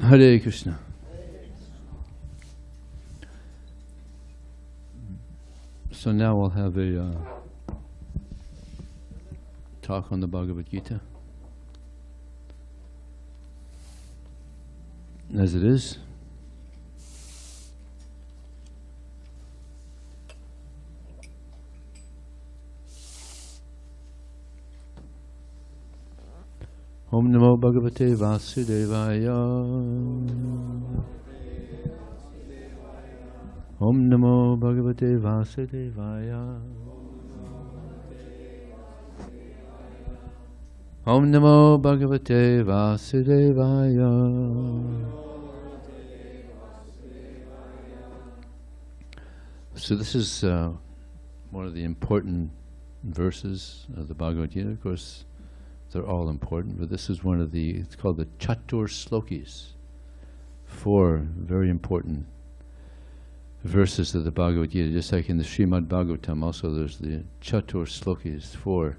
Hare Krishna. So now we'll have a talk on the Bhagavad Gita. As it is. Om Namo Bhagavate Vasudevaya. Om Namo Bhagavate Vasudevaya. Om Namo Bhagavate Vasudevaya. So this is one of the important verses of the Bhagavad Gita. Of course, they're all important, but this is one of the, it's called the Chatur Slokis. 4 very important verses of the Bhagavad Gita. Just like in the Srimad Bhagavatam, also there's the Chatur Slokis, 4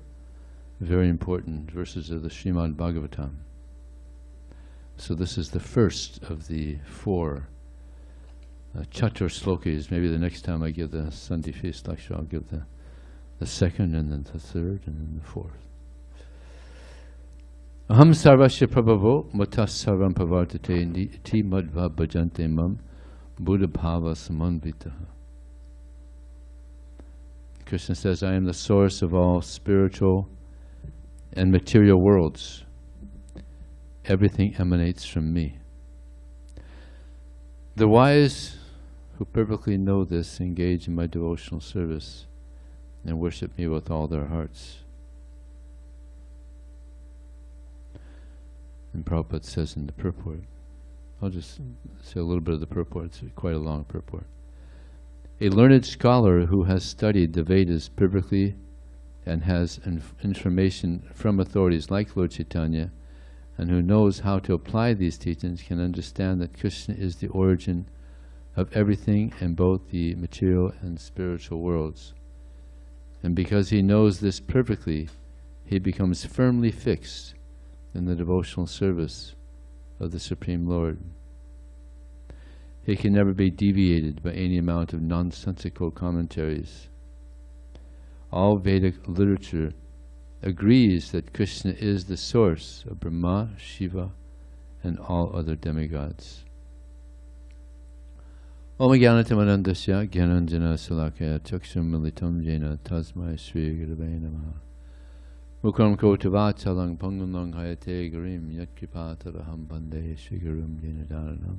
very important verses of the Srimad Bhagavatam. So this is the first of the 4 Chatur Slokis. Maybe the next time I give the Sunday feast lecture, I'll give the second, and then the third, and then the 4th. Aham sarvasya prabhavo matas sarvam pavartate ti madhva bhajante mam buddha bhava samanvitaha. Krishna says, I am the source of all spiritual and material worlds. Everything emanates from me. The wise who perfectly know this engage in my devotional service and worship me with all their hearts. And Prabhupada says in the purport, I'll just say a little bit of the purport, it's quite a long purport. A learned scholar who has studied the Vedas perfectly and has information from authorities like Lord Chaitanya, and who knows how to apply these teachings, can understand that Krishna is the origin of everything in both the material and spiritual worlds. And because he knows this perfectly, he becomes firmly fixed in the devotional service of the Supreme Lord. He can never be deviated by any amount of nonsensical commentaries. All Vedic literature agrees that Krishna is the source of Brahma, Shiva, and all other demigods. Om Jnanatamanandasya Jnananjana Salakaya Chaksham Militam Jena Tasmai Sri Gurave Namaha. Mukram Kotavatalang Pangunang Hayate Garim Yatkipatavaham Bande Sri Gurum Jenadaranam.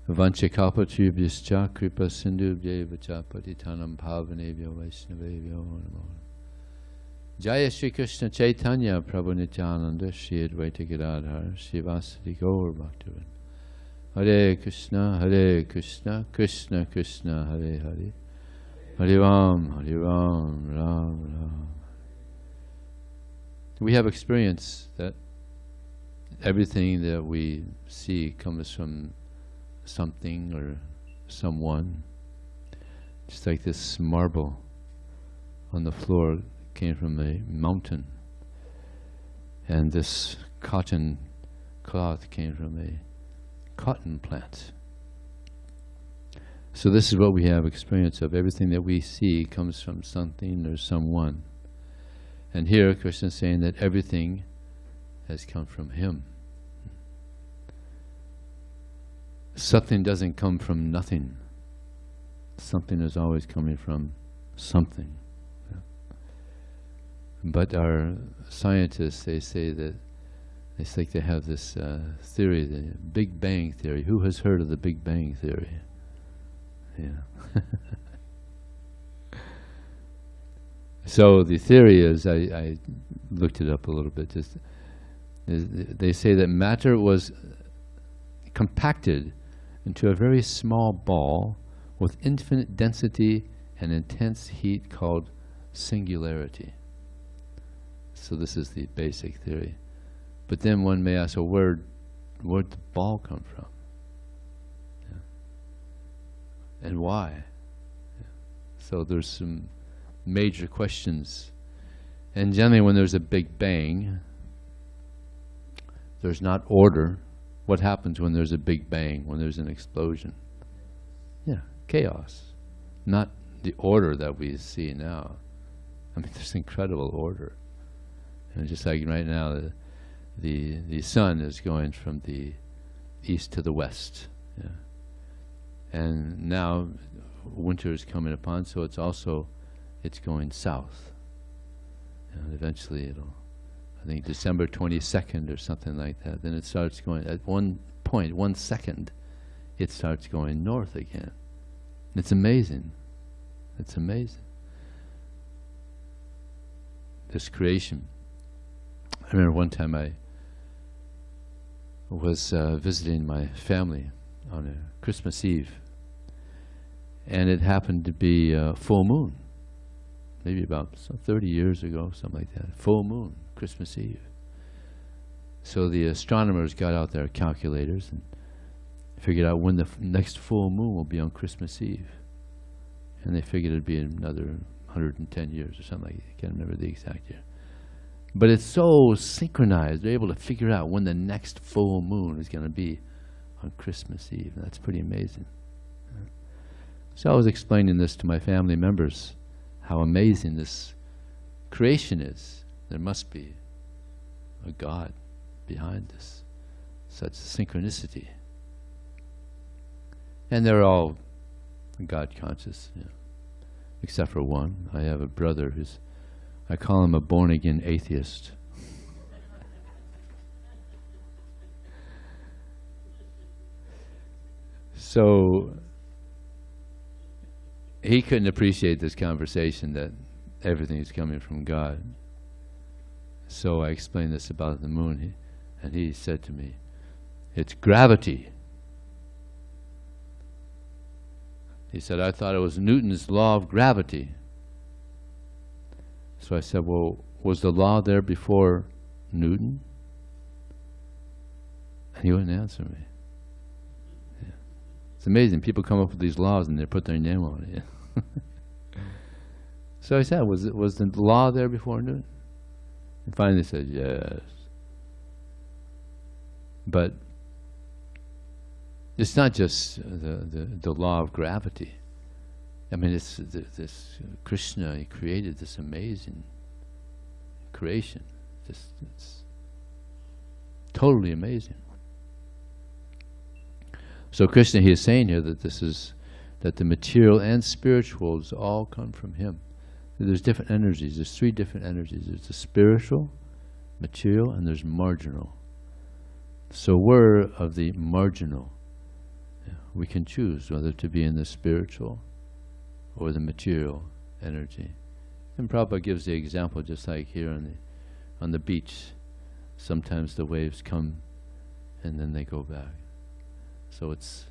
Vanchakalpatribhyascha Kripa Sindhubhye Vachapatitanam Pavanebhyo Vaishnavebhyo Namo. Jaya Sri Krishna Chaitanya Prabhu Nityananda Shri Advaita Gadadhar Srivasadi Gaur Bhaktavan. Hare Krishna, Krishna Krishna, Hare Hare, Hare Ram, Ram Ram. We have experience that everything that we see comes from something or someone. Just like this marble on the floor came from a mountain, and this cotton cloth came from a cotton plant. So this is what we have experience of. Everything that we see comes from something or someone. And here Krishna is saying that everything has come from him. Something doesn't come from nothing. Something is always coming from something. But our scientists, they say that it's like they have this theory, the Big Bang Theory. Who has heard of the Big Bang Theory? Yeah. So the theory is, I looked it up a little bit, they say that matter was compacted into a very small ball with infinite density and intense heat called singularity. So this is the basic theory. But then one may ask, well, where'd the ball come from? Yeah. And why? Yeah. So there's some major questions. And generally when there's a big bang, there's not order What happens when there's a big bang, when there's an explosion? Yeah, chaos. Not the order that we see now. I mean, there's incredible order. And just like right now, the sun is going from the east to the west. Yeah. And now winter is coming upon, so it's going south. And eventually it'll, I think December 22nd or something like that, then it starts going, at one point, 1 second, it starts going north again. It's amazing. It's amazing. This creation. I remember one time I was visiting my family on a Christmas Eve, and it happened to be full moon, maybe about 30 years ago, something like that. Full moon, Christmas Eve. So the astronomers got out their calculators and figured out when the next full moon will be on Christmas Eve. And they figured it'd be another 110 years or something like that. I can't remember the exact year. But it's so synchronized, they're able to figure out when the next full moon is going to be on Christmas Eve. And that's pretty amazing. So I was explaining this to my family members, how amazing this creation is. There must be a God behind this, such synchronicity. And they're all God conscious, you know, except for one. I have a brother who's, I call him a born-again atheist. So he couldn't appreciate this conversation that everything is coming from God. So I explained this about the moon, and he said to me, "It's gravity." He said, "I thought it was Newton's law of gravity." So I said, "Well, was the law there before Newton?" And he wouldn't answer me. Yeah. It's amazing. People come up with these laws and they put their name on it. Yeah. So I said, was the law there before Newton? And finally they said, yes. But it's not just the law of gravity. I mean, it's this Krishna, he created this amazing creation. It's totally amazing. So Krishna, he is saying here that that the material and spirituals all come from him. There's different energies. There's 3 different energies. There's the spiritual, material, and there's marginal. So we're of the marginal. We can choose whether to be in the spiritual or the material energy. And Prabhupada gives the example, just like here on the beach. Sometimes the waves come and then they go back. So it's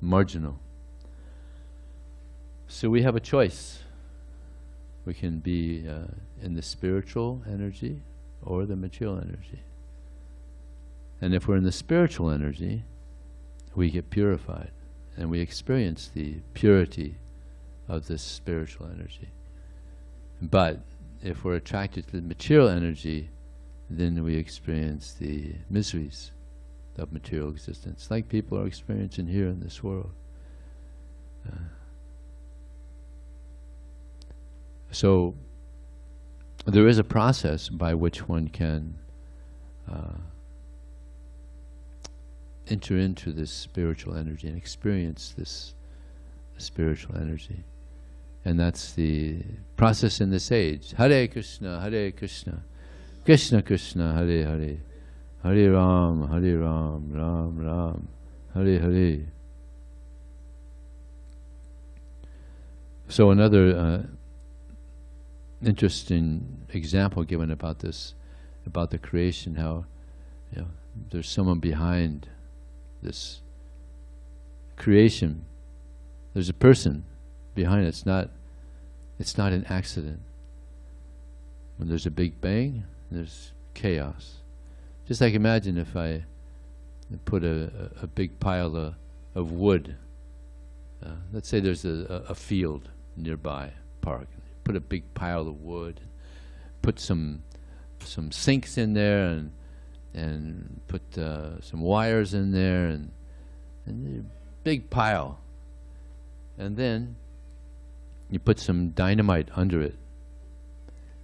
marginal. So we have a choice. We can be in the spiritual energy or the material energy. And if we're in the spiritual energy, we get purified and we experience the purity of this spiritual energy. But if we're attracted to the material energy, then we experience the miseries of material existence, like people are experiencing here in this world. So there is a process by which one can enter into this spiritual energy and experience this spiritual energy. And that's the process in this age. Hare Krishna, Hare Krishna, Krishna Krishna, Hare Hare, Hare Ram, Ram Ram, Hare Hare. So another interesting example given about this, about the creation, how there's someone behind this creation. There's a person behind it. It's not an accident. When there's a big bang, there's chaos. Just like imagine if I put a big pile of wood. Let's say there's a field nearby, park. Put a big pile of wood, put some sinks in there, and put some wires in there, and a big pile. And then you put some dynamite under it,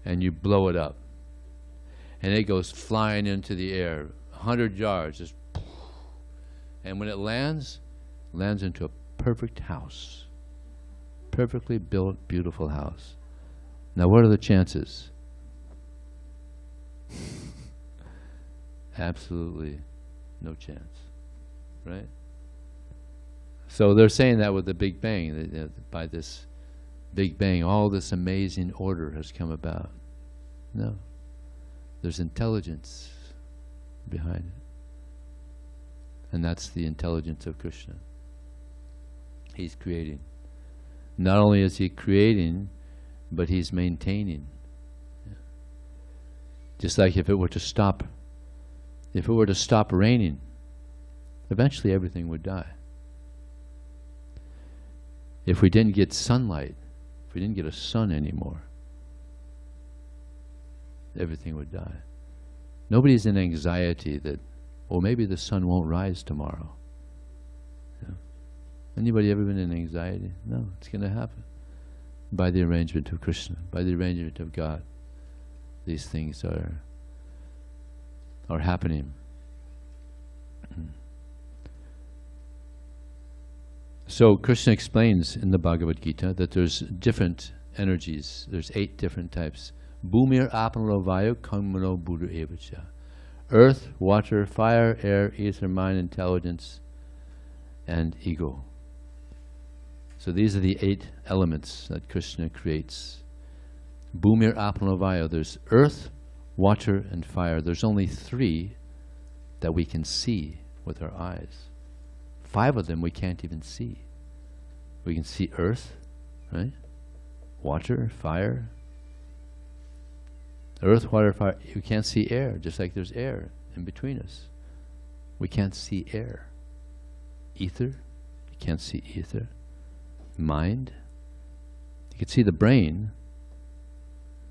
and you blow it up. And it goes flying into the air, 100 yards, just, and when it lands into a perfect house. Perfectly built, beautiful house. Now what are the chances? Absolutely no chance, right? So they're saying that with the Big Bang, that by this Big Bang, all this amazing order has come about. No. There's intelligence behind it. And that's the intelligence of Krishna. He's creating. Not only is he creating, but he's maintaining. Yeah. Just like if it were to stop raining, eventually everything would die. If we didn't get sunlight, if we didn't get a sun anymore, everything would die. Nobody's in anxiety that, well, maybe the sun won't rise tomorrow. Yeah. Anybody ever been in anxiety? No, it's going to happen. By the arrangement of Krishna, by the arrangement of God, these things are happening. So Krishna explains in the Bhagavad Gita that there's different energies. There's 8 different types. Bhumir apano vayu kamano buddha evacha. Earth, water, fire, air, ether, mind, intelligence, and ego. So these are the 8 elements that Krishna creates. Bhumir apano vayu. There's earth, water, and fire. There's only 3 that we can see with our eyes. 5 of them we can't even see. We can see earth, right? Water, fire. Earth, water, fire. You can't see air, just like there's air in between us. We can't see air. Ether, you can't see ether. Mind, you can see the brain.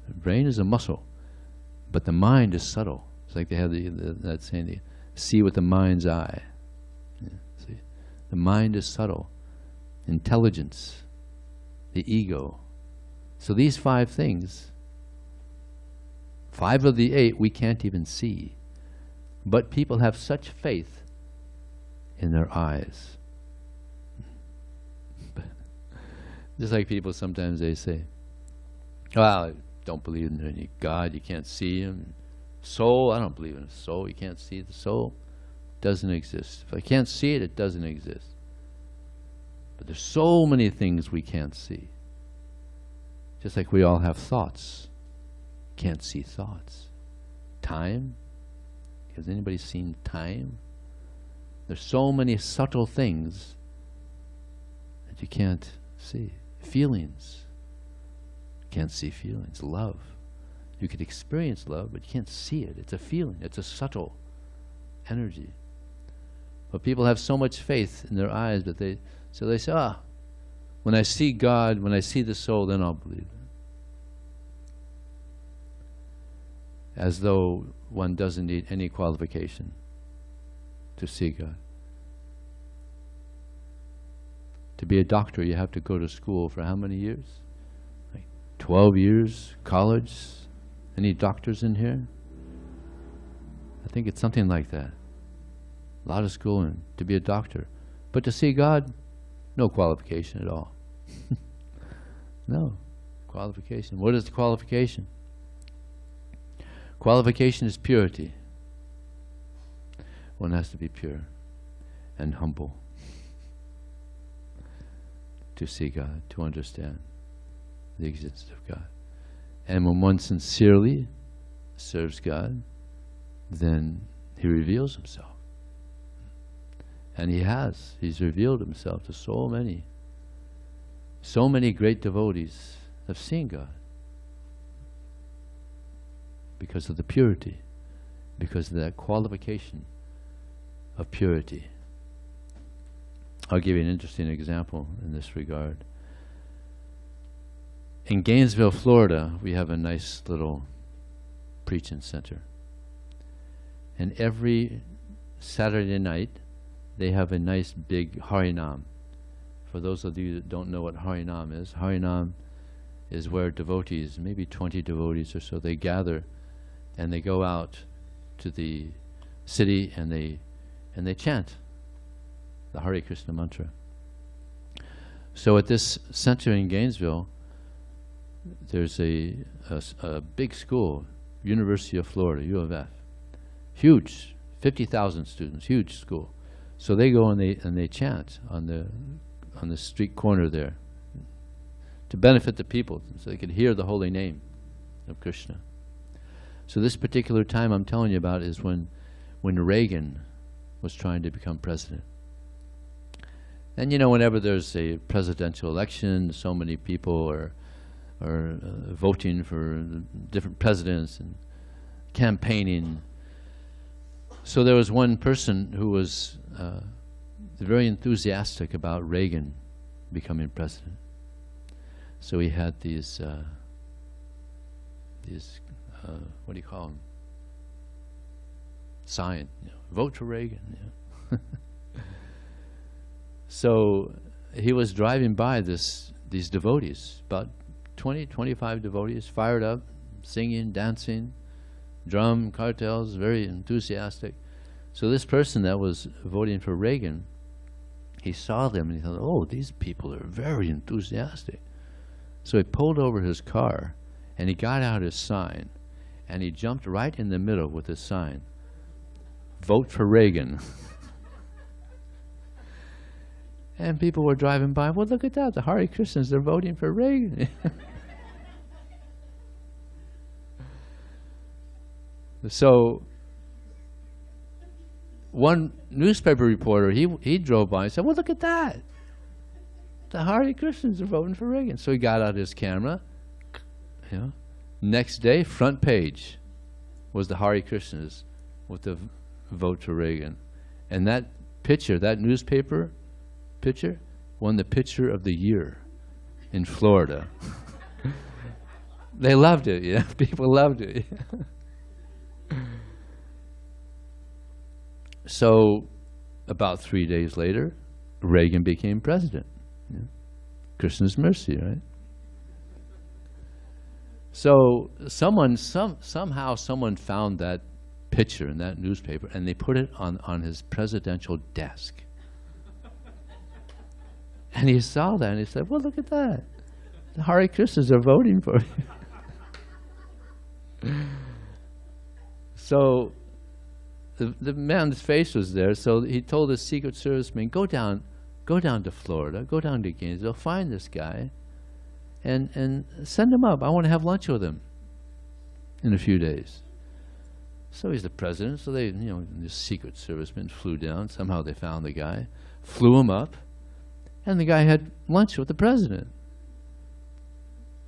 The brain is a muscle, but the mind is subtle. It's like they have that saying, see with the mind's eye. Yeah, see? The mind is subtle. Intelligence, the ego. So these 5 things, 5 of the 8 we can't even see. But people have such faith in their eyes. Just like people sometimes they say, well, I don't believe in any God, you can't see him. Soul, I don't believe in a soul, you can't see the soul. Doesn't exist. If I can't see it, it doesn't exist. But there's so many things we can't see. Just like we all have thoughts. Can't see thoughts. Time? Has anybody seen time? There's so many subtle things that you can't see. Feelings. You can't see feelings. Love. You could experience love, but you can't see it. It's a feeling. It's a subtle energy. But people have so much faith in their eyes that they say, when I see God, when I see the soul, then I'll believe it. As though one doesn't need any qualification to see God. To be a doctor, you have to go to school for how many years? Like 12 years, college. Any doctors in here? I think it's something like that. A lot of schooling to be a doctor. But to see God, no qualification at all. No qualification. What is the qualification? Qualification is purity. One has to be pure and humble to see God, to understand the existence of God. And when one sincerely serves God, then he reveals himself. And he's revealed himself to so many great devotees have seen God. Because of the purity, because of that qualification of purity. I'll give you an interesting example in this regard. In Gainesville, Florida, we have a nice little preaching center. And every Saturday night, they have a nice big Harinam. For those of you that don't know what Harinam is where devotees, maybe 20 devotees or so, they gather and they go out to the city and they chant the Hare Krishna mantra. So at this center in Gainesville, there's a big school, University of Florida, U of F. Huge, 50,000 students, huge school. So they go and they chant on the street corner there to benefit the people, so they could hear the holy name of Krishna. So this particular time I'm telling you about is when Reagan was trying to become president. And you know, whenever there's a presidential election, so many people are voting for different presidents and campaigning. So there was one person who was very enthusiastic about Reagan becoming president. So he had these what do you call them? Sign, vote for Reagan. So he was driving by these devotees, about 20, 25 devotees, fired up, singing, dancing, drum cartels, very enthusiastic. So this person that was voting for Reagan, he saw them and he thought, oh, these people are very enthusiastic. So he pulled over his car and he got out his sign and he jumped right in the middle with his sign, vote for Reagan. And people were driving by, well, look at that, the Hare Krishnas, they're voting for Reagan. So one newspaper reporter, he drove by and said, well, look at that, the Hare Krishnas are voting for Reagan. So he got out his camera. Next day, front page was the Hare Krishnas with the vote for Reagan. And that picture, that newspaper picture, won the picture of the year in Florida. They loved it, people loved it. So about 3 days later, Reagan became president. Krishna's mercy, right? So somehow someone found that picture in that newspaper and they put it on his presidential desk. And he saw that and he said, well, look at that. The Hare Krishnas are voting for you. So the man's face was there, so he told his Secret Service man, go down to Florida, go down to Gainesville, find this guy, and send him up. I want to have lunch with him in a few days. So he's the president, so they, the Secret Servicemen flew down. Somehow they found the guy, flew him up, and the guy had lunch with the president.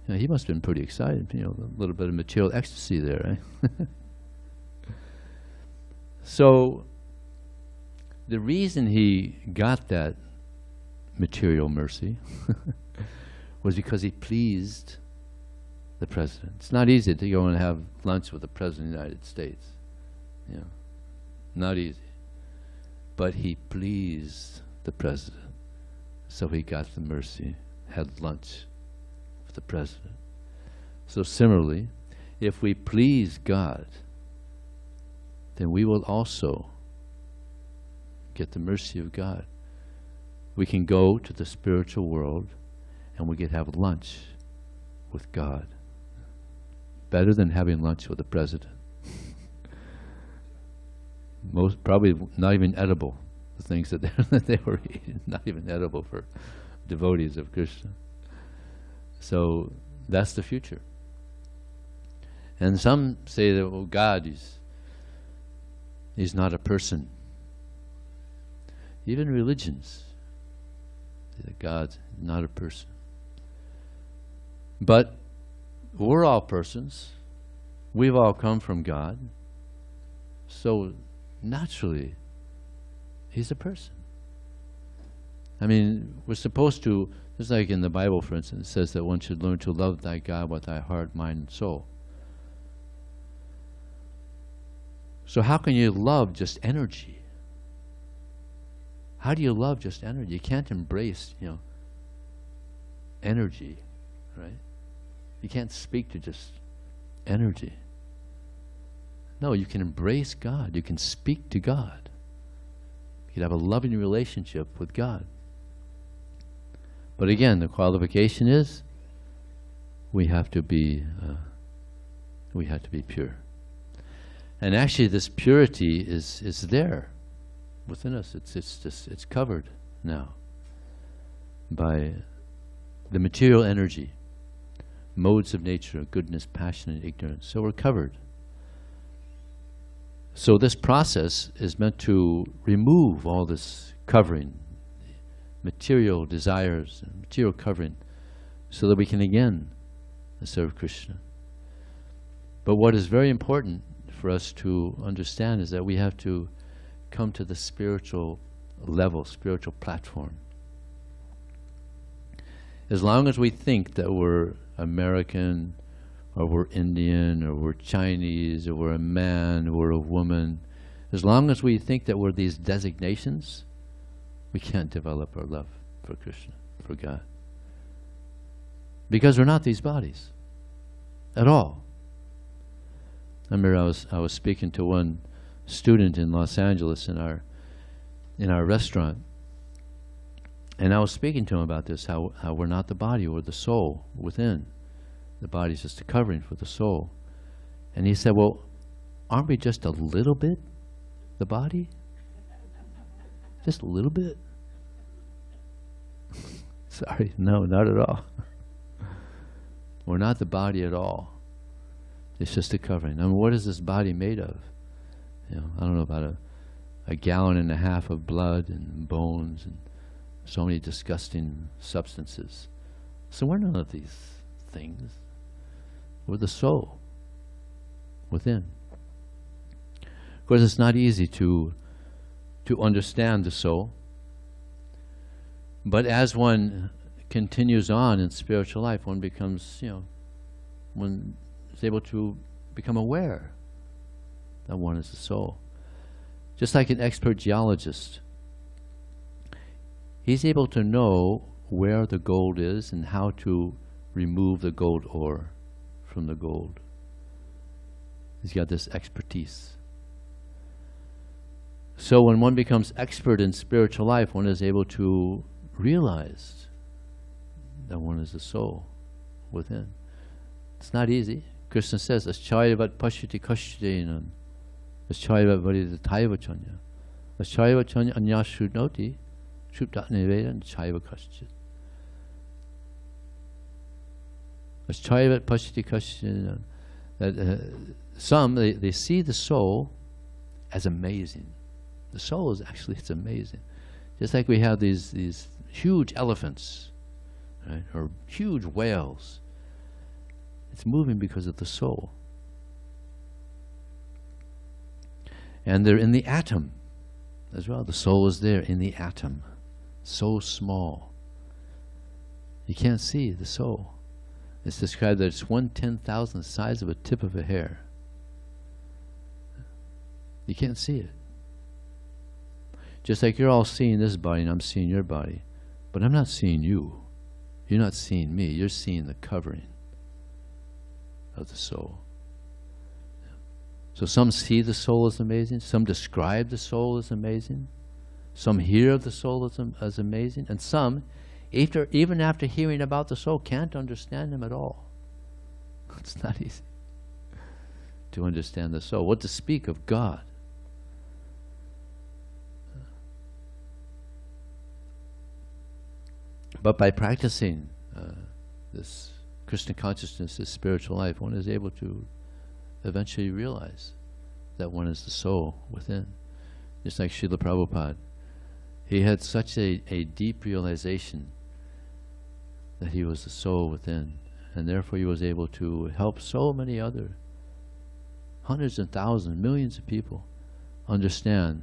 He must have been pretty excited, a little bit of material ecstasy there, right? So the reason he got that material mercy was because he pleased the president. It's not easy to go and have lunch with the president of the United States. Not easy. But he pleased the president. So he got the mercy, had lunch with the president. So similarly, if we please God, then we will also get the mercy of God. We can go to the spiritual world and we can have lunch with God. Better than having lunch with the president. Probably not even edible, the things that they were eating, not even edible for devotees of Krishna. So that's the future. And some say that, well, God He's not a person. Even religions say that God's not a person. But we're all persons. We've all come from God. So naturally, He's a person. I mean, we're supposed to, just like in the Bible, for instance, it says that one should learn to love thy God with thy heart, mind, and soul. So how can you love just energy? How do you love just energy? You can't embrace, energy, right? You can't speak to just energy. No, you can embrace God. You can speak to God. You can have a loving relationship with God. But again, the qualification is we have to be pure. And actually, this purity is there within us. It's covered now by the material energy, modes of nature, goodness, passion, and ignorance. So we're covered. So this process is meant to remove all this covering, material desires, material covering, so that we can again serve Krishna. But what is very important for us to understand is that we have to come to the spiritual level, spiritual platform. As long as we think that we're American, or we're Indian, or we're Chinese, or we're a man, or we're a woman, as long as we think that we're these designations, we can't develop our love for Krishna, for God. Because we're not these bodies at all. I remember I was speaking to one student in Los Angeles in our restaurant, and I was speaking to him about this, how we're not the body, we're the soul within. The body's just a covering for the soul. And he said, well, aren't we just a little bit the body? Just a little bit? Sorry, no, not at all. We're not the body at all. It's just a covering. I mean, what is this body made of? I don't know, about a gallon and a half of blood and bones and so many disgusting substances. So we're none of these things. We're the soul within. Of course, it's not easy to understand the soul. But as one continues on in spiritual life, one becomes, one is able to become aware that one is the soul. Just like an expert geologist, he's able to know where the gold is and how to remove the gold ore from the gold. He's got this expertise. So when one becomes expert in spiritual life, one is able to realize that one is the soul within. It's not easy. Krishna says, Aschayyavat pashyati kashyadena, Aschayyavat varidataiva chanya, Aschayyavat chanya anya shrunoti, shruptat nivedan chaiva kasyat. Aschayyavat pashyati kashyadena. That some, they see the soul as amazing. The soul is actually, it's amazing. Just like we have these huge elephants, right, or huge whales. It's moving because of the soul. And they're in the atom as well. The soul is there in the atom. So small. You can't see the soul. It's described that it's 1/10,000th the size of a tip of a hair. You can't see it. Just like you're all seeing this body and I'm seeing your body. But I'm not seeing you. You're not seeing me. You're seeing the covering of the soul. So some see the soul as amazing. Some describe the soul as amazing. Some hear of the soul as amazing. And some, even after hearing about the soul, can't understand him at all. It's not easy to understand the soul. What to speak of God? But by practicing this Krishna consciousness, this spiritual life, one is able to eventually realize that one is the soul within. Just like Srila Prabhupada. He had such a deep realization that he was the soul within, and therefore he was able to help so many other hundreds and thousands, millions of people understand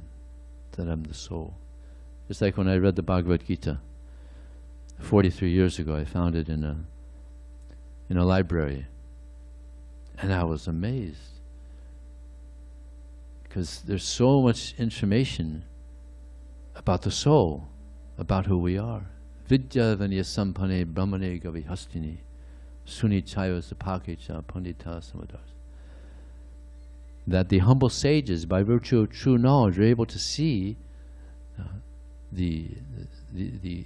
that I'm the soul. Just like when I read the Bhagavad Gita 43 years ago, I found it in a library, and I was amazed. because there's so much information about the soul, about who we are. Vidya vanya sampane brahmane gavi hastini suni chaya sapakecha pandita samadars. That the humble sages, by virtue of true knowledge, are able to see the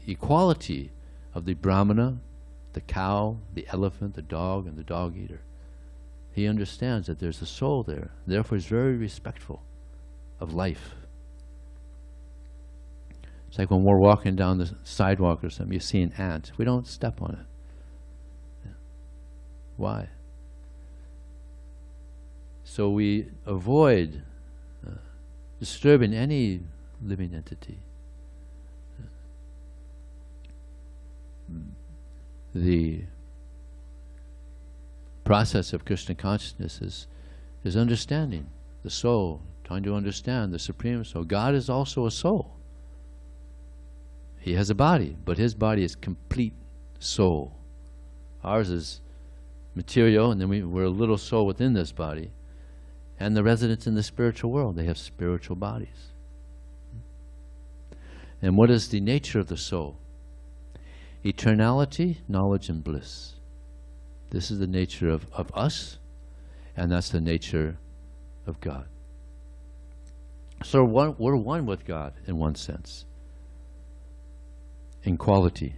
equality of the brahmana, the cow, the elephant, the dog, and the dog eater. He understands that there's a soul there. Therefore, he's very respectful of life. It's like when we're walking down the sidewalk or something, you see an ant. We don't step on it. Yeah. Why? So we avoid disturbing any living entity. The process of Krishna consciousness is understanding the soul, trying to understand the Supreme Soul. God is also a soul. He has a body, but his body is complete soul. Ours is material, and then we're a little soul within this body. And the residents in the spiritual world, they have spiritual bodies. And what is the nature of the soul? Eternality, knowledge, and bliss. This is the nature of us, and that's the nature of God. So we're one with God in one sense, in quality.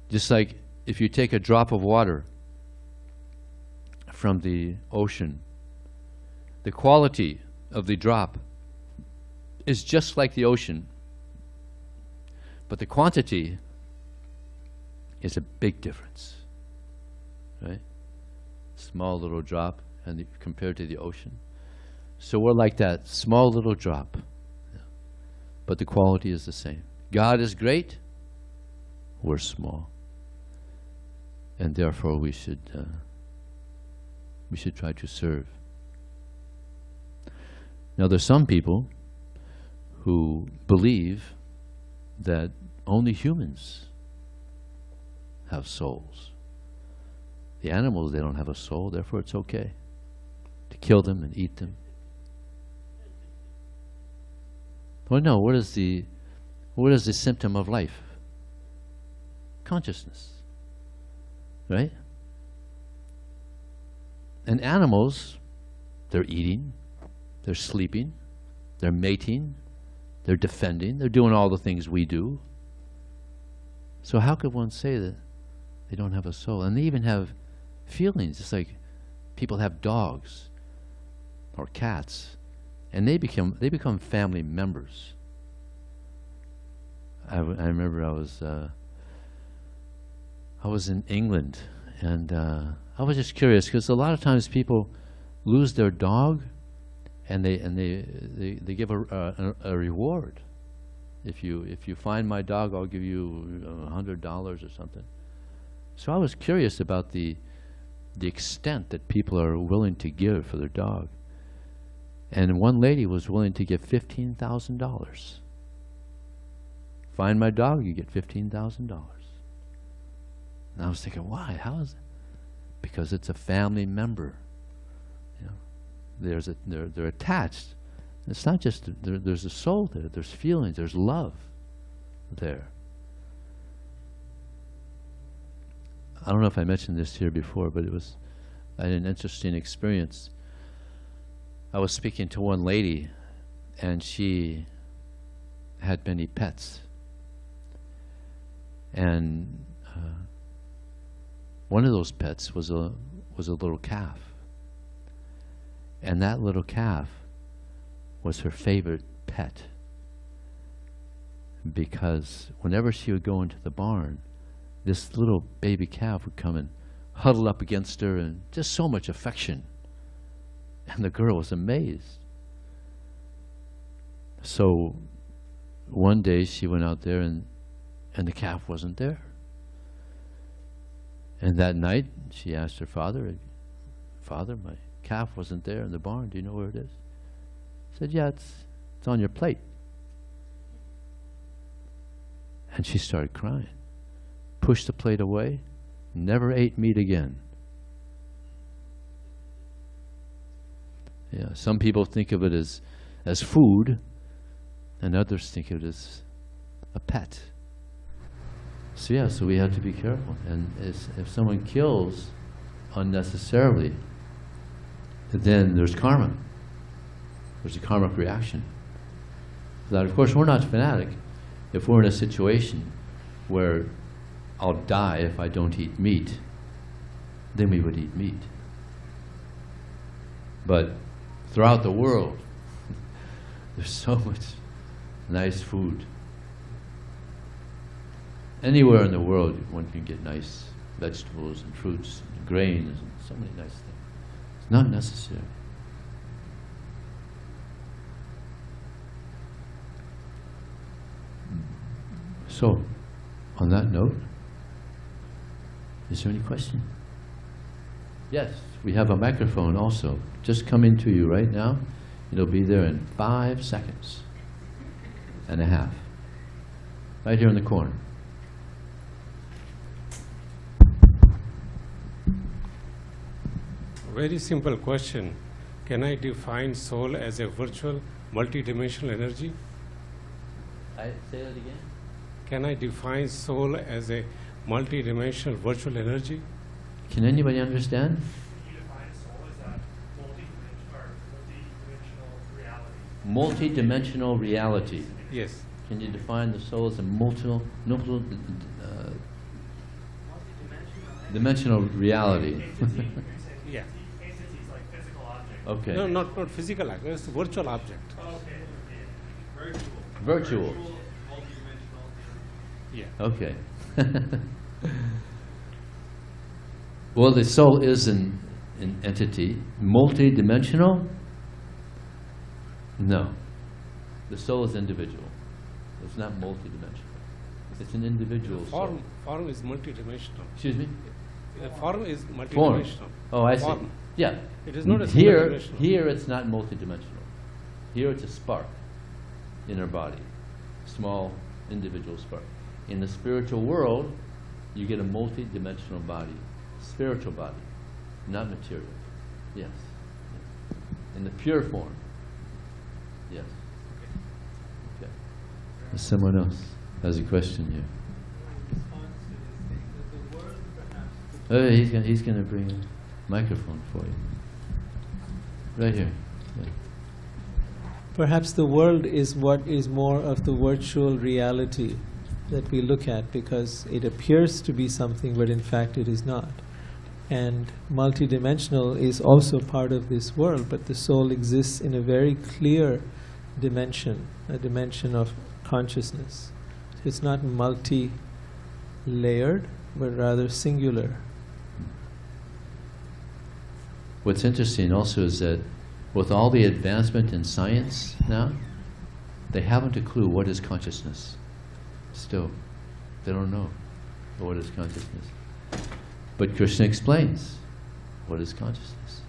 Just like if you take a drop of water from the ocean, the quality of the drop is just like the ocean, but the quantity is a big difference, right? Small little drop and compared to the ocean. So we're like that small little drop, but the quality is the same. God is great, we're small, and therefore we should try to serve. Now there's some people who believe that only humans have souls. The animals, they don't have a soul, therefore it's okay to kill them and eat them. Well, no, what is the symptom of life? Consciousness, right? And animals, they're eating, they're sleeping, they're mating, they're defending, they're doing all the things we do. So how could one say that they don't have a soul? And they even have feelings. It's like people have dogs or cats, and they become family members. I remember I was in England, and I was just curious because a lot of times people lose their dog, and they give a reward. If you find my dog, I'll give you $100 or something. So I was curious about the extent that people are willing to give for their dog. And one lady was willing to give $15,000. Find my dog, you get $15,000. And I was thinking, why? How is it? Because it's a family member. You know, they're attached. It's not just there's a soul there. There's feelings. There's love there. I don't know if I mentioned this here before, but I had an interesting experience. I was speaking to one lady, and she had many pets, and one of those pets was a little calf, and that little calf was her favorite pet, because whenever she would go into the barn, this little baby calf would come and huddle up against her, and just so much affection. And the girl was amazed. So one day she went out there, and the calf wasn't there. And that night she asked her father, "Father, my calf wasn't there in the barn. Do you know where it is?" He said, "Yeah, it's on your plate." And she started crying, pushed the plate away, never ate meat again. Yeah, some people think of it as food, and others think of it as a pet. So yeah, so we have to be careful. And if someone kills unnecessarily, then there's karma. There's a karmic reaction. That, of course, we're not fanatic. If we're in a situation where I'll die if I don't eat meat, then we would eat meat. But throughout the world, there's so much nice food. Anywhere in the world, one can get nice vegetables and fruits and grains and so many nice things. It's not necessary. So, on that note, is there any question? Yes, we have a microphone also, just coming to you right now. It'll be there in 5 seconds and a half. Right here in the corner. Very simple question. Can I define soul as a virtual, multidimensional energy? Say that again? Can I define soul as a multidimensional virtual energy? Can anybody understand? You define soul as a multi-dimensional reality. Multi-dimensional reality. Yes. Can you define the soul as a dimensional reality? Yeah. Entities like physical objects. Okay. No, not physical object, it's a virtual object. Okay. Virtual. Yeah. Okay. Well, the soul is an entity. Multi-dimensional? No. The soul is individual. It's not multi-dimensional. It's an individual soul. Form is multidimensional. Excuse me? The form is Form. multidimensional. Oh, I see. Form. Yeah. It is not a here, multidimensional. here it's not multidimensional. Here it's a spark in our body. Small individual spark. In the spiritual world, you get a multi-dimensional body. Spiritual body, not material. Yes. In the pure form. Yes. Okay. Someone else has a question here. Oh, he's going to bring a microphone for you. Right here. Yeah. Perhaps the world is what is more of the virtual reality that we look at, because it appears to be something, but in fact it is not. And multidimensional is also part of this world, but the soul exists in a very clear dimension, a dimension of consciousness. So it's not multi-layered, but rather singular. What's interesting also is that with all the advancement in science now, they haven't a clue what is consciousness. Still, they don't know what is consciousness. But Krishna explains what is consciousness.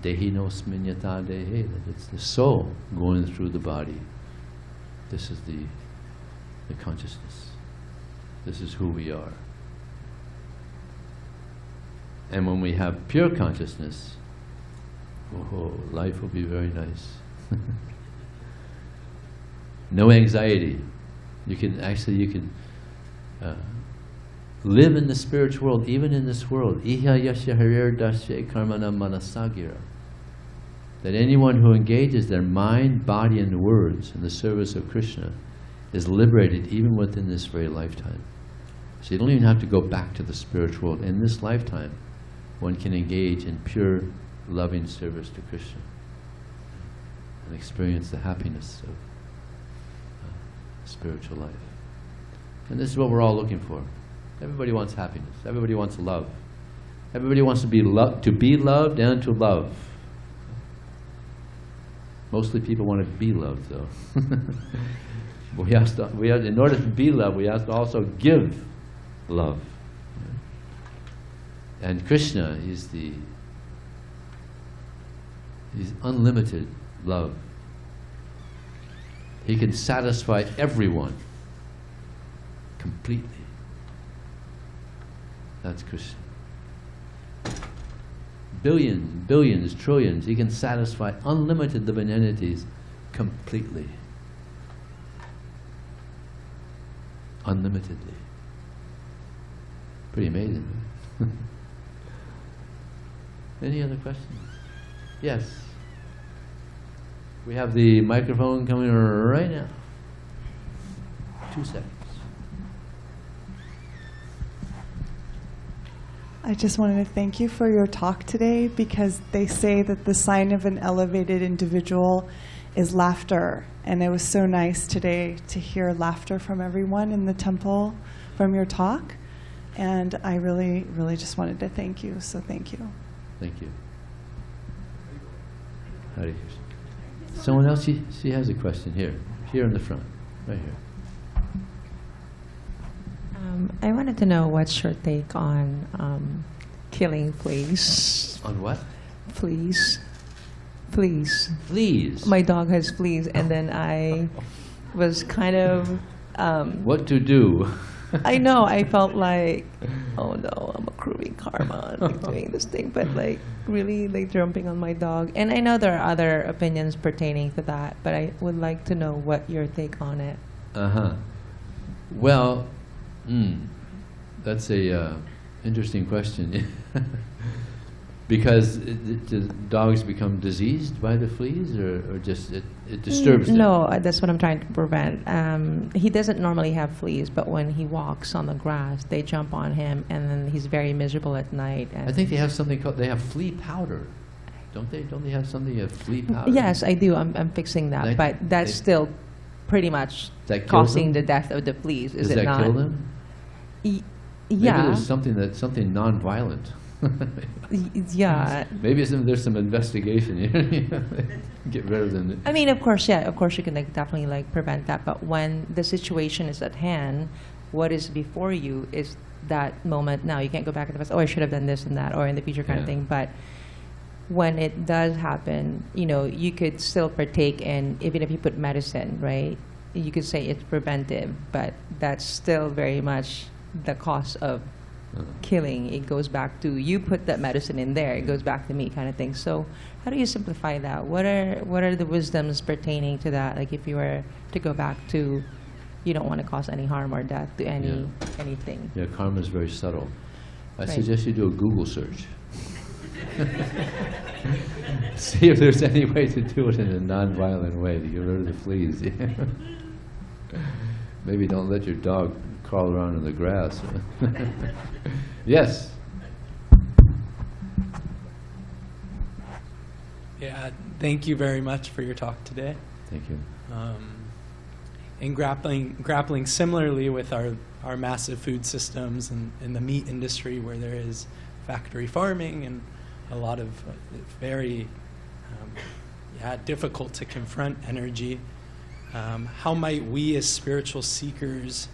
Dehi no sminyata dehe, that it's the soul going through the body. This is the consciousness. This is who we are. And when we have pure consciousness, oh, life will be very nice. No anxiety. You can live in the spiritual world, even in this world. Iha yasya harir dasya karmana manasagira. That anyone who engages their mind, body, and words in the service of Krishna is liberated even within this very lifetime. So you don't even have to go back to the spiritual world. In this lifetime, one can engage in pure, loving service to Krishna and experience the happiness of spiritual life. And this is what we're all looking for. Everybody wants happiness. Everybody wants love. Everybody wants to be loved and to love. Mostly people want to be loved, though. In order to be loved, we have to also give love. And Krishna, he's unlimited love. He can satisfy everyone completely. That's Krishna. billions, billions, trillions. He can satisfy unlimited living entities completely. Unlimitedly. Pretty amazing. Right? Any other questions? Yes. We have the microphone coming right now. 2 seconds. I just wanted to thank you for your talk today, because they say that the sign of an elevated individual is laughter. And it was so nice today to hear laughter from everyone in the temple from your talk. And I really, really just wanted to thank you. So thank you. Thank you. Hare Krishna. Someone else, she has a question here. Here in the front. Right here. I wanted to know what's your take on killing fleas. On what? Fleas. Fleas. Fleas. My dog has fleas, and then I was kind of... what to do? I know, I felt like, oh no, I'm accruing karma, like doing this thing, but like really like jumping on my dog. And I know there are other opinions pertaining to that, but I would like to know what your take on it. Uh-huh. Well, that's a interesting question. Because do dogs become diseased by the fleas, or just it disturbs them? No, that's what I'm trying to prevent. He doesn't normally have fleas, but when he walks on the grass, they jump on him, and then he's very miserable at night. And I think they have something called, they have flea powder. Don't they? Don't they have something, a flea powder? Yes, I do. I'm fixing that, but that's still pretty much causing the death of the fleas, is it not? Does that kill them? Yeah. Maybe there's something non-violent. Yeah. Maybe there's some investigation here. Get rid of them. I mean, of course, yeah. Of course, you can definitely prevent that. But when the situation is at hand, what is before you is that moment. Now you can't go back in the past. Oh, I should have done this and that, or in the future kind of thing. But when it does happen, you could still partake in, even if you put medicine, right? You could say it's preventive, but that's still very much the cost of killing. It goes back to, you put that medicine in there, it goes back to me kind of thing. So how do you simplify that? What are the wisdoms pertaining to that? Like if you were to go back to, you don't want to cause any harm or death to anything. Yeah, karma is very subtle. I Right. suggest you do a Google search. See if there's any way to do it in a non-violent way to get rid of the fleas. Maybe don't let your dog crawl around in the grass. Yes. Yeah, thank you very much for your talk today. Thank you. In grappling similarly with our massive food systems and in the meat industry, where there is factory farming and a lot of very difficult to confront energy, how might we as spiritual seekers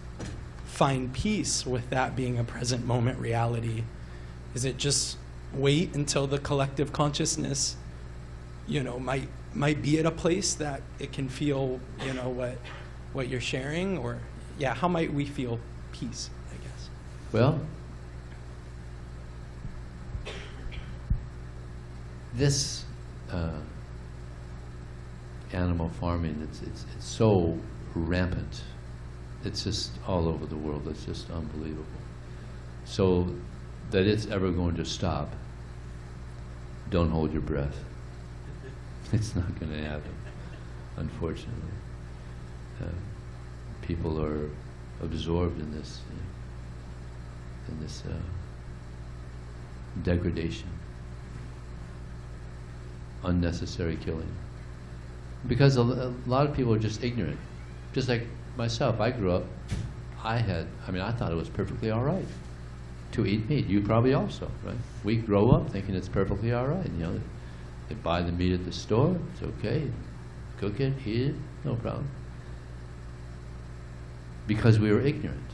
find peace with that being a present moment reality? Is it just wait until the collective consciousness, might be at a place that it can feel, what you're sharing? Or, how might we feel peace, I guess? Well, this animal farming, it's so rampant. It's just all over the world. It's just unbelievable. So that it's ever going to stop, don't hold your breath. It's not going to happen, unfortunately. People are absorbed in this, degradation, unnecessary killing. Because a lot of people are just ignorant. Just like myself, I grew up, I thought it was perfectly all right to eat meat. You probably also, right? We grow up thinking it's perfectly all right. They buy the meat at the store, it's okay. Cook it, eat it, no problem. Because we were ignorant.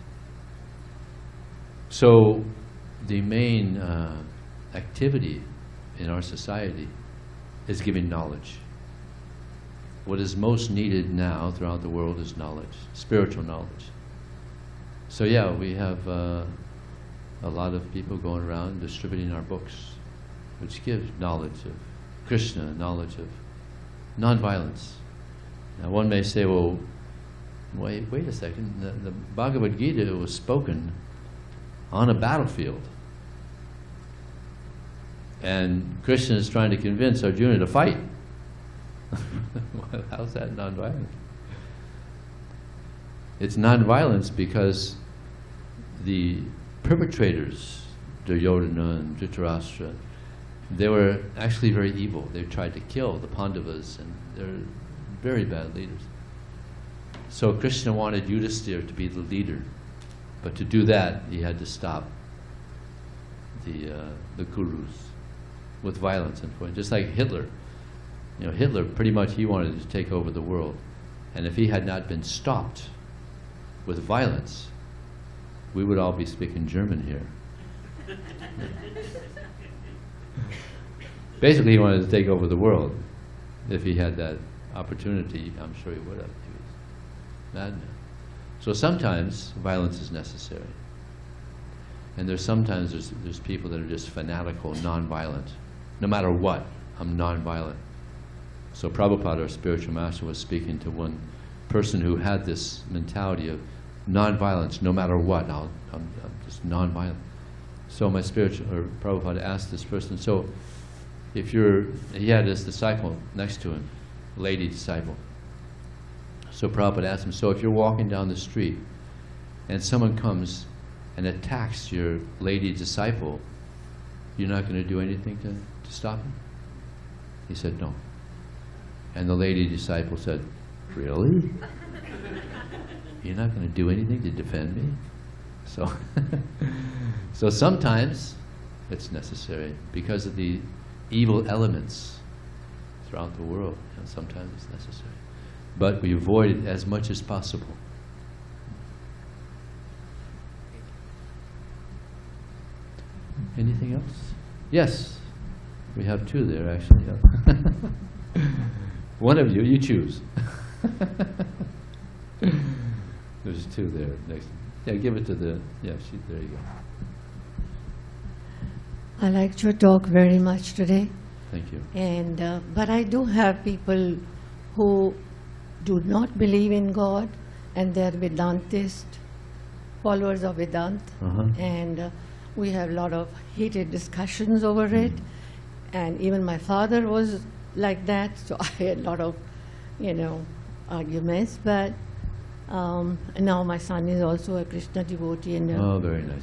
So the main activity in our society is giving knowledge. What is most needed now throughout the world is knowledge, spiritual knowledge. So we have a lot of people going around distributing our books. which gives knowledge of Krishna, knowledge of non-violence. Now one may say, well, wait a second, the Bhagavad Gita was spoken on a battlefield. And Krishna is trying to convince Arjuna to fight. Well, how's that non-violent? It's non-violence because the perpetrators, Duryodhana and Dhritarashtra, they were actually very evil. They tried to kill the Pandavas, and they're very bad leaders. So Krishna wanted Yudhisthira to be the leader, but to do that, he had to stop the Kurus with violence. And just like Hitler, you know, Hitler pretty much he wanted to take over the world, and if he had not been stopped with violence, we would all be speaking German here. Basically, he wanted to take over the world. If he had that opportunity, I'm sure he would have. He was a madman. So sometimes violence is necessary. And sometimes there's people that are just fanatical, non-violent. No matter what, I'm non-violent. So Prabhupada, our spiritual master, was speaking to one person who had this mentality of non-violence. No matter what, I'm just non-violent. So my Prabhupada asked this person, so if he had this disciple next to him, lady disciple. So Prabhupada asked him, so if you're walking down the street and someone comes and attacks your lady disciple, you're not going to do anything to stop him? He said, no. And the lady disciple said, really? You're not going to do anything to defend me? So, so sometimes it's necessary because of the evil elements throughout the world. And sometimes it's necessary. But we avoid it as much as possible. Anything else? Yes. We have two there, actually. One of you choose. There's two there next. Yeah, give it to there you go. I liked your talk very much today. Thank you. And but I do have people who do not believe in God, and they're Vedantist, followers of Vedanta, and we have a lot of heated discussions over it. And even my father was like that, so I had a lot of, arguments. But now my son is also a Krishna devotee, and oh, very nice.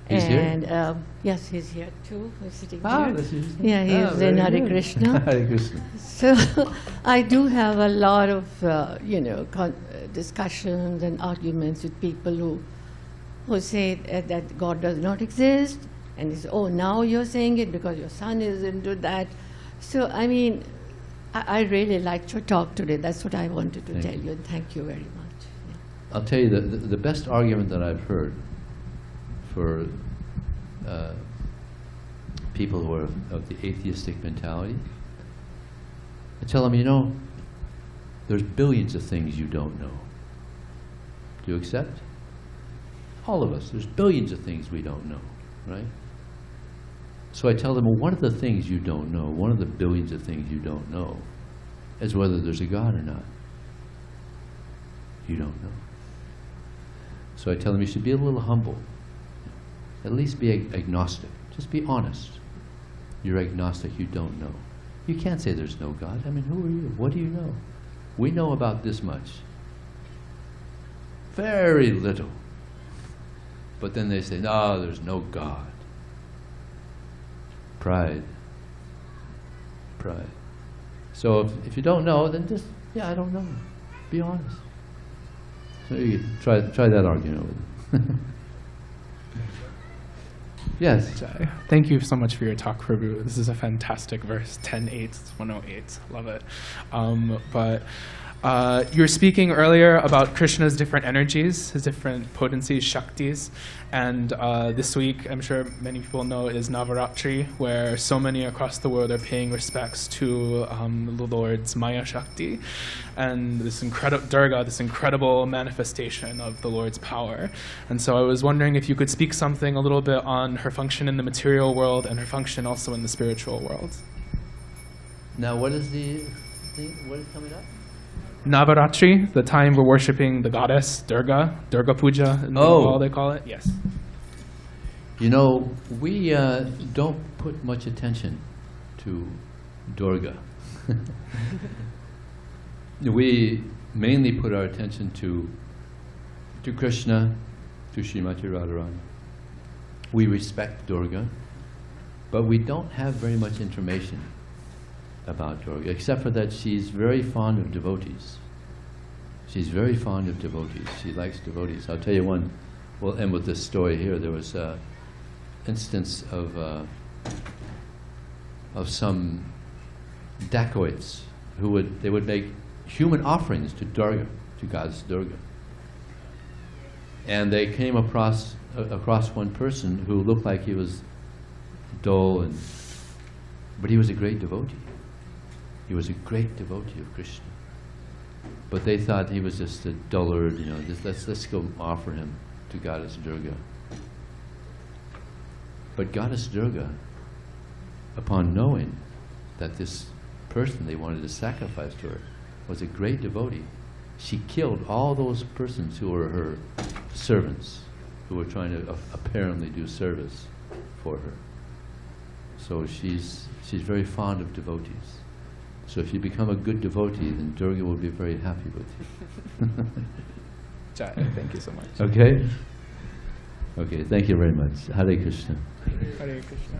He's here? Yes, he's here too. He's sitting Ah, here. this is, Yeah, he's in very Hare good. Krishna. Hare Krishna. So I do have a lot of, discussions and arguments with people who say that God does not exist, and they say, oh, now you're saying it because your son is into that. So, I mean, I really liked your talk today. That's what I wanted to tell you, and thank you very much. Yeah. I'll tell you, the best argument that I've heard for people who are of the atheistic mentality, I tell them, there's billions of things you don't know. Do you accept? All of us, there's billions of things we don't know, right? So I tell them, well, one of the things you don't know, one of the billions of things you don't know, is whether there's a God or not. You don't know. So I tell them you should be a little humble. At least be agnostic. Just be honest. You're agnostic, you don't know. You can't say there's no God. I mean, who are you? What do you know? We know about this much. Very little. But then they say, no, there's no God. Pride. Pride. So if you don't know, then just, I don't know. Be honest. So you try that argument with them. Yes. Thank you so much for your talk, Prabhu. This is a fantastic verse, 10.8, it's 108, love it. But You were speaking earlier about Krishna's different energies, his different potencies, shaktis. And this week, I'm sure many people know, is Navaratri, where so many across the world are paying respects to the Lord's Maya Shakti and this incredible Durga, this incredible manifestation of the Lord's power. And so I was wondering if you could speak something a little bit on her function in the material world and her function also in the spiritual world. Now, what is the thing? What is coming up? Navaratri, the time we're worshiping the goddess Durga, Durga Puja, in Bengal they call it. Yes. You know, we don't put much attention to Durga. We mainly put our attention to Krishna, to Srimati Radharani. We respect Durga, but we don't have very much information about Durga, except for that she's very fond of devotees. She's very fond of devotees. She likes devotees. I'll tell you one. We'll end with this story here. There was an instance of some dacoits who would make human offerings to Durga, to goddess Durga. And they came across one person who looked like he was dull, but he was a great devotee. He was a great devotee of Krishna. But they thought he was just a dullard, you know, let's go offer him to Goddess Durga. But Goddess Durga, upon knowing that this person they wanted to sacrifice to her was a great devotee, she killed all those persons who were her servants, who were trying to apparently do service for her. So she's very fond of devotees. So if you become a good devotee, then Durga will be very happy with you. Jai, thank you so much. Okay? Okay, thank you very much. Hare Krishna. Hare Krishna.